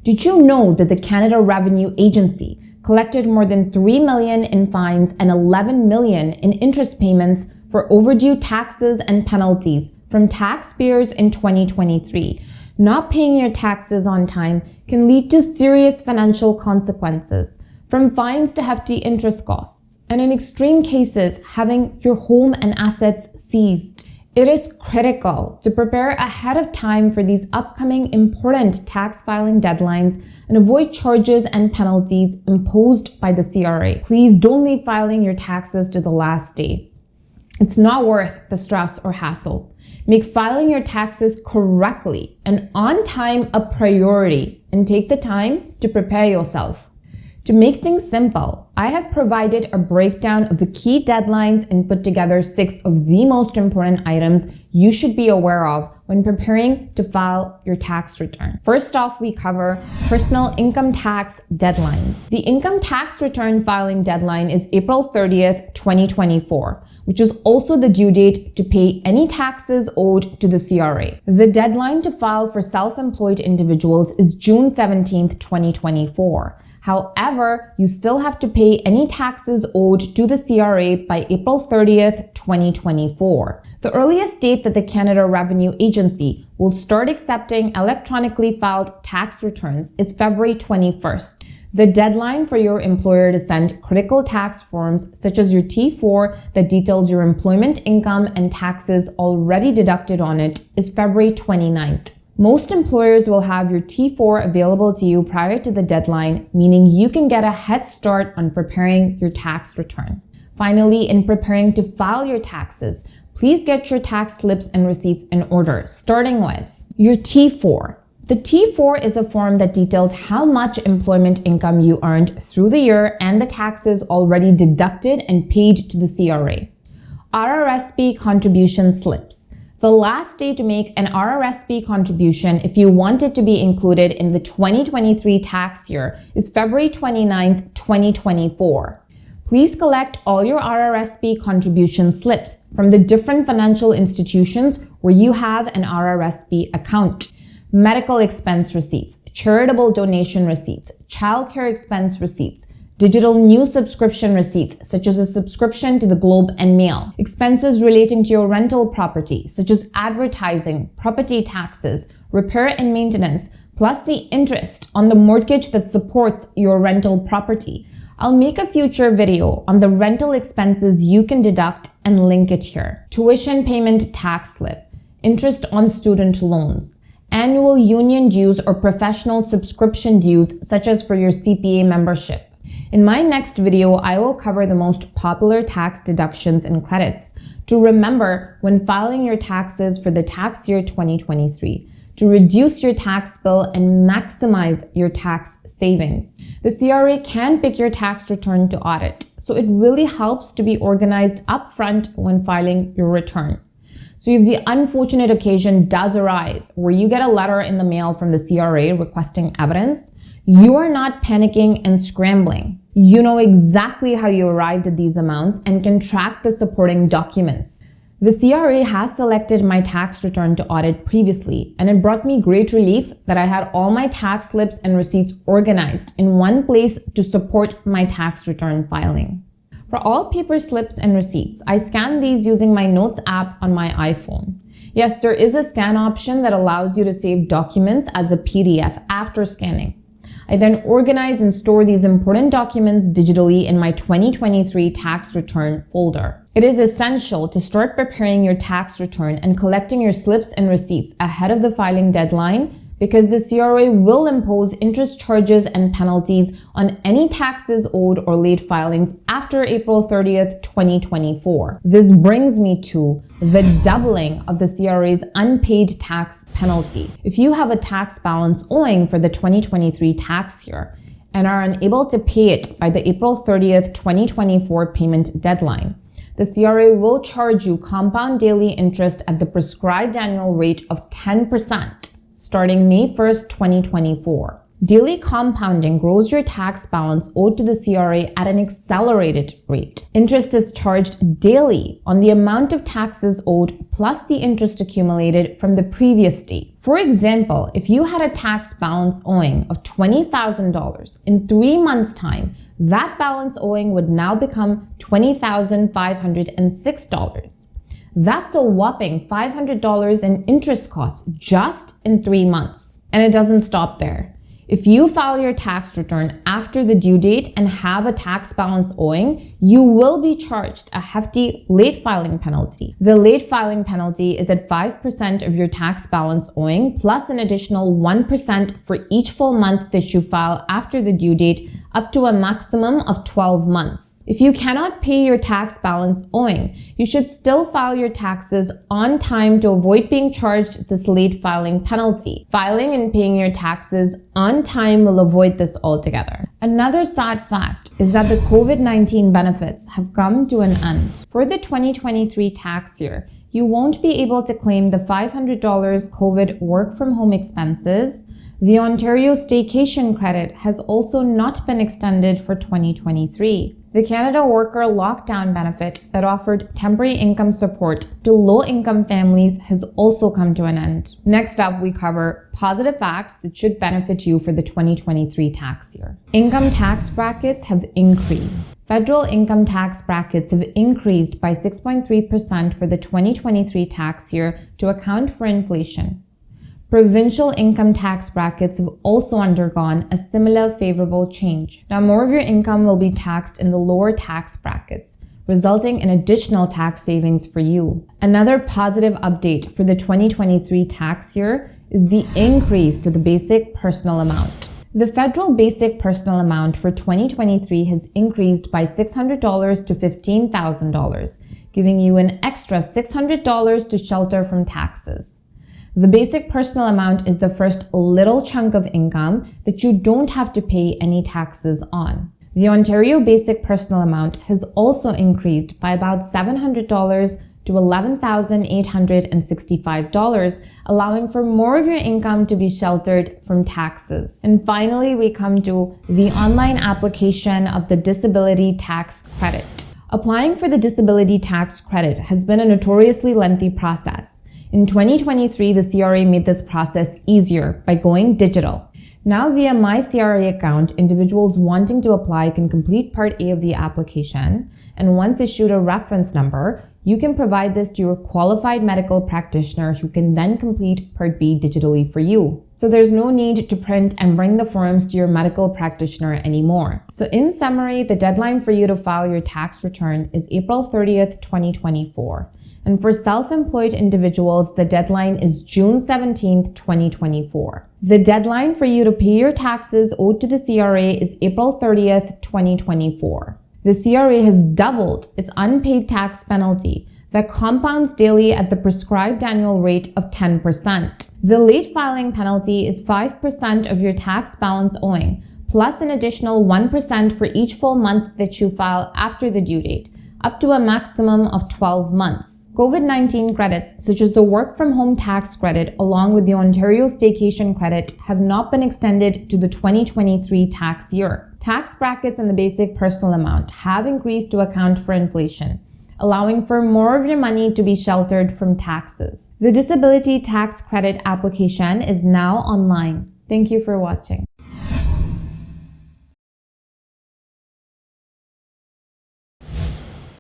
Did you know that the Canada Revenue Agency collected more than $3 million in fines and $11 million in interest payments for overdue taxes and penalties from taxpayers in 2023? Not paying your taxes on time can lead to serious financial consequences, from fines to hefty interest costs, and in extreme cases, having your home and assets seized. It is critical to prepare ahead of time for these upcoming important tax filing deadlines and avoid charges and penalties imposed by the CRA. Please don't leave filing your taxes to the last day. It's not worth the stress or hassle. Make filing your taxes correctly and on time a priority, and take the time to prepare yourself. To make things simple, I have provided a breakdown of the key deadlines and put together 6 of the most important items you should be aware of when preparing to file your tax return. First off, we cover personal income tax deadlines. The income tax return filing deadline is April 30th, 2024, which is also the due date to pay any taxes owed to the CRA. The deadline to file for self-employed individuals is June 17th, 2024. However, you still have to pay any taxes owed to the CRA by April 30th, 2024. The earliest date that the Canada Revenue Agency will start accepting electronically filed tax returns is February 21st. The deadline for your employer to send critical tax forms such as your T4 that details your employment income and taxes already deducted on it is February 29th. Most employers will have your T4 available to you prior to the deadline, meaning you can get a head start on preparing your tax return. Finally, in preparing to file your taxes, please get your tax slips and receipts in order, starting with your T4. The T4 is a form that details how much employment income you earned through the year and the taxes already deducted and paid to the CRA. RRSP contribution slips. The last day to make an RRSP contribution if you want it to be included in the 2023 tax year is February 29th, 2024. Please collect all your RRSP contribution slips from the different financial institutions where you have an RRSP account. Medical expense receipts, charitable donation receipts, childcare expense receipts, digital news subscription receipts, such as a subscription to the Globe and Mail, expenses relating to your rental property, such as advertising, property taxes, repair and maintenance, plus the interest on the mortgage that supports your rental property. I'll make a future video on the rental expenses you can deduct and link it here. Tuition payment tax slip, interest on student loans, annual union dues or professional subscription dues, such as for your CPA membership. In my next video, I will cover the most popular tax deductions and credits to remember when filing your taxes for the tax year 2023 to reduce your tax bill and maximize your tax savings. The CRA can pick your tax return to audit, so it really helps to be organized upfront when filing your return. So if the unfortunate occasion does arise where you get a letter in the mail from the CRA requesting evidence, you are not panicking and scrambling. You know exactly how you arrived at these amounts and can track the supporting documents. The CRA has selected my tax return to audit previously, and it brought me great relief that I had all my tax slips and receipts organized in one place to support my tax return filing. For all paper slips and receipts, I scan these using my Notes app on my iPhone. Yes, there is a scan option that allows you to save documents as a PDF after scanning. I then organize and store these important documents digitally in my 2023 tax return folder. It is essential to start preparing your tax return and collecting your slips and receipts ahead of the filing deadline, because the CRA will impose interest charges and penalties on any taxes owed or late filings after April 30th, 2024. This brings me to the doubling of the CRA's unpaid tax penalty. If you have a tax balance owing for the 2023 tax year and are unable to pay it by the April 30th, 2024 payment deadline, the CRA will charge you compound daily interest at the prescribed annual rate of 10%. Starting May 1st, 2024. Daily compounding grows your tax balance owed to the CRA at an accelerated rate. Interest is charged daily on the amount of taxes owed plus the interest accumulated from the previous days. For example, if you had a tax balance owing of $20,000 in 3 months' time, that balance owing would now become $20,506. That's a whopping $500 in interest costs just in 3 months. And it doesn't stop there. If you file your tax return after the due date and have a tax balance owing, you will be charged a hefty late filing penalty. The late filing penalty is at 5% of your tax balance owing plus an additional 1% for each full month that you file after the due date, up to a maximum of 12 months. If you cannot pay your tax balance owing, you should still file your taxes on time to avoid being charged this late filing penalty. Filing and paying your taxes on time will avoid this altogether. Another sad fact is that the COVID-19 benefits have come to an end. For the 2023 tax year, you won't be able to claim the $500 COVID work from home expenses. The Ontario Staycation Credit has also not been extended for 2023. The Canada Worker Lockdown Benefit that offered temporary income support to low-income families has also come to an end. Next up, we cover positive facts that should benefit you for the 2023 tax year. Income tax brackets have increased. Federal income tax brackets have increased by 6.3% for the 2023 tax year to account for inflation. Provincial income tax brackets have also undergone a similar favorable change. Now, more of your income will be taxed in the lower tax brackets, resulting in additional tax savings for you. Another positive update for the 2023 tax year is the increase to the basic personal amount. The federal basic personal amount for 2023 has increased by $600 to $15,000, giving you an extra $600 to shelter from taxes. The basic personal amount is the first little chunk of income that you don't have to pay any taxes on. The Ontario basic personal amount has also increased by about $700 to $11,865, allowing for more of your income to be sheltered from taxes. And finally, we come to the online application of the disability tax credit. Applying for the disability tax credit has been a notoriously lengthy process. In 2023, the CRA made this process easier by going digital. Now, via My CRA account, individuals wanting to apply can complete Part A of the application, and once issued a reference number, you can provide this to your qualified medical practitioner who can then complete Part B digitally for you. So there's no need to print and bring the forms to your medical practitioner anymore. So in summary, the deadline for you to file your tax return is April 30th, 2024. And for self-employed individuals, the deadline is June 17th, 2024. The deadline for you to pay your taxes owed to the CRA is April 30th, 2024. The CRA has doubled its unpaid tax penalty that compounds daily at the prescribed annual rate of 10%. The late filing penalty is 5% of your tax balance owing, plus an additional 1% for each full month that you file after the due date, up to a maximum of 12 months. COVID-19 credits, such as the work from home tax credit along with the Ontario Staycation Credit, have not been extended to the 2023 tax year. Tax brackets and the basic personal amount have increased to account for inflation, allowing for more of your money to be sheltered from taxes. The disability tax credit application is now online. Thank you for watching.